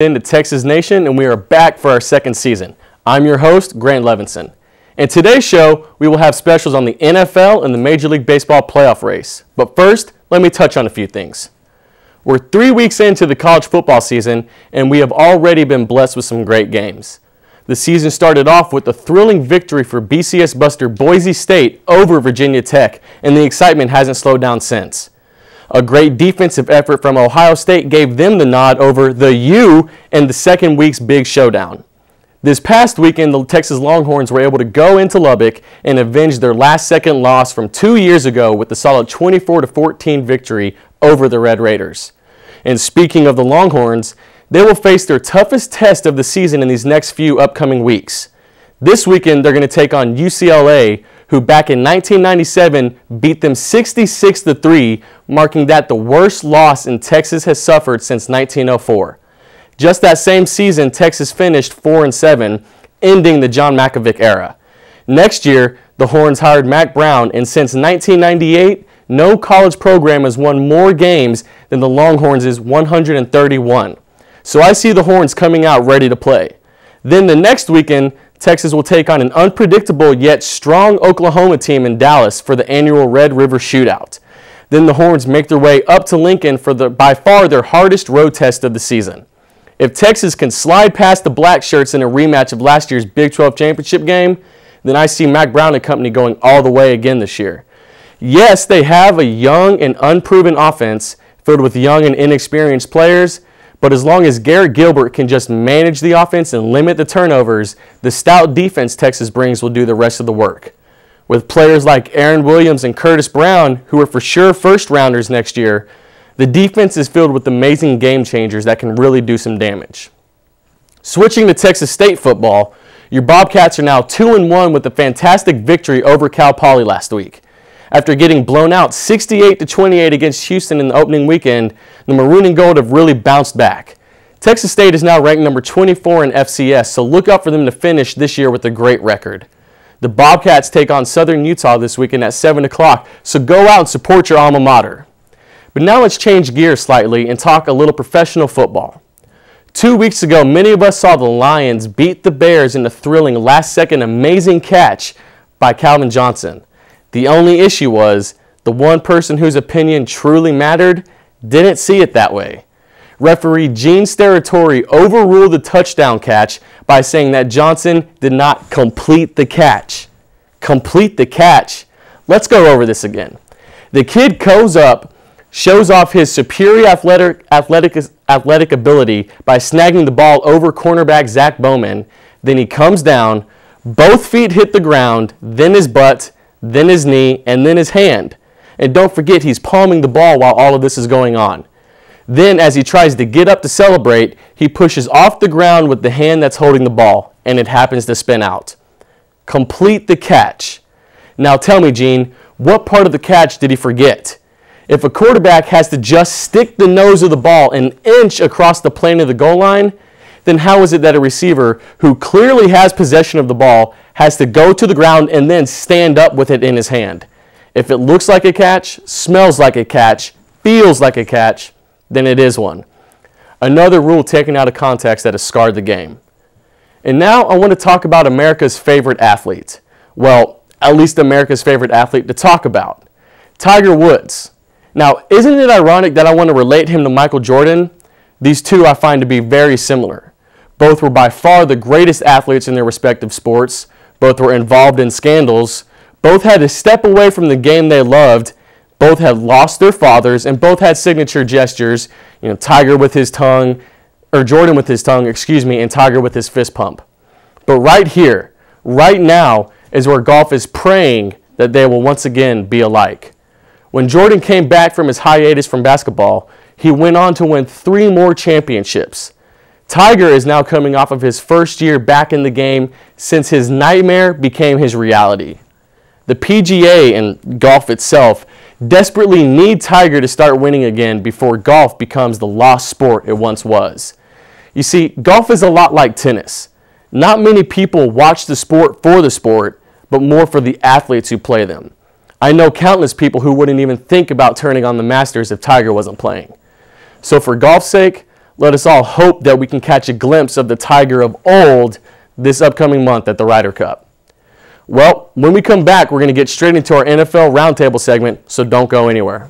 Into Texas Nation, and we are back for our second season. I'm your host, Grant Levenson. In today's show, we will have specials on the NFL and the Major League Baseball playoff race. But first, let me touch on a few things. We're 3 weeks into the college football season, and we have already been blessed with some great games. The season started off with a thrilling victory for BCS buster Boise State over Virginia Tech, and the excitement hasn't slowed down since. A great defensive effort from Ohio State gave them the nod over the U in the second week's big showdown. This past weekend, the Texas Longhorns were able to go into Lubbock and avenge their last-second loss from 2 years ago with the solid 24-14 victory over the Red Raiders. And speaking of the Longhorns, they will face their toughest test of the season in these next few upcoming weeks. This weekend, they're going to take on UCLA, who back in 1997 beat them 66-3, marking that the worst loss in Texas has suffered since 1904. Just that same season, Texas finished 4-7, ending the John Malkovich era. Next year, the Horns hired Mack Brown, and since 1998, no college program has won more games than the Longhorns' 131. So I see the Horns coming out ready to play. Then the next weekend, Texas will take on an unpredictable yet strong Oklahoma team in Dallas for the annual Red River Shootout. Then the Horns make their way up to Lincoln for by far their hardest road test of the season. If Texas can slide past the Black Shirts in a rematch of last year's Big 12 championship game, then I see Mack Brown and company going all the way again this year. Yes, they have a young and unproven offense filled with young and inexperienced players, but as long as Garrett Gilbert can just manage the offense and limit the turnovers, the stout defense Texas brings will do the rest of the work. With players like Aaron Williams and Curtis Brown, who are for sure first-rounders next year, the defense is filled with amazing game changers that can really do some damage. Switching to Texas State football, your Bobcats are now 2-1 with a fantastic victory over Cal Poly last week. After getting blown out 68-28 against Houston in the opening weekend, the Maroon and Gold have really bounced back. Texas State is now ranked number 24 in FCS, so look out for them to finish this year with a great record. The Bobcats take on Southern Utah this weekend at 7 o'clock, so go out and support your alma mater. But now let's change gears slightly and talk a little professional football. 2 weeks ago, many of us saw the Lions beat the Bears in a thrilling last-second amazing catch by Calvin Johnson. The only issue was the one person whose opinion truly mattered didn't see it that way. Referee Gene Steratore overruled the touchdown catch by saying that Johnson did not complete the catch. Complete the catch? Let's go over this again. The kid goes up, shows off his superior athletic ability by snagging the ball over cornerback Zach Bowman. Then he comes down, both feet hit the ground, then his butt, then his knee, and then his hand. And don't forget, he's palming the ball while all of this is going on. Then, as he tries to get up to celebrate, he pushes off the ground with the hand that's holding the ball, and it happens to spin out. Complete the catch. Now tell me, Gene, what part of the catch did he forget? If a quarterback has to just stick the nose of the ball an inch across the plane of the goal line, then how is it that a receiver who clearly has possession of the ball has to go to the ground and then stand up with it in his hand? If it looks like a catch, smells like a catch, feels like a catch, then it is one. Another rule taken out of context that has scarred the game. And now I want to talk about America's favorite athlete. Well, at least America's favorite athlete to talk about. Tiger Woods. Now, isn't it ironic that I want to relate him to Michael Jordan? These two I find to be very similar. Both were by far the greatest athletes in their respective sports. Both were involved in scandals. Both had to step away from the game they loved. Both had lost their fathers, and both had signature gestures. Tiger with his tongue, or Jordan with his tongue, and Tiger with his fist pump. But right here, right now, is where golf is praying that they will once again be alike. When Jordan came back from his hiatus from basketball, he went on to win 3 more championships. Tiger is now coming off of his first year back in the game since his nightmare became his reality. The PGA and golf itself desperately need Tiger to start winning again before golf becomes the lost sport it once was. You see, golf is a lot like tennis. Not many people watch the sport for the sport, but more for the athletes who play them. I know countless people who wouldn't even think about turning on the Masters if Tiger wasn't playing. So for golf's sake, Let us all hope that we can catch a glimpse of the Tiger of old this upcoming month at the Ryder Cup. Well, when we come back, we're going to get straight into our NFL Roundtable segment, so don't go anywhere.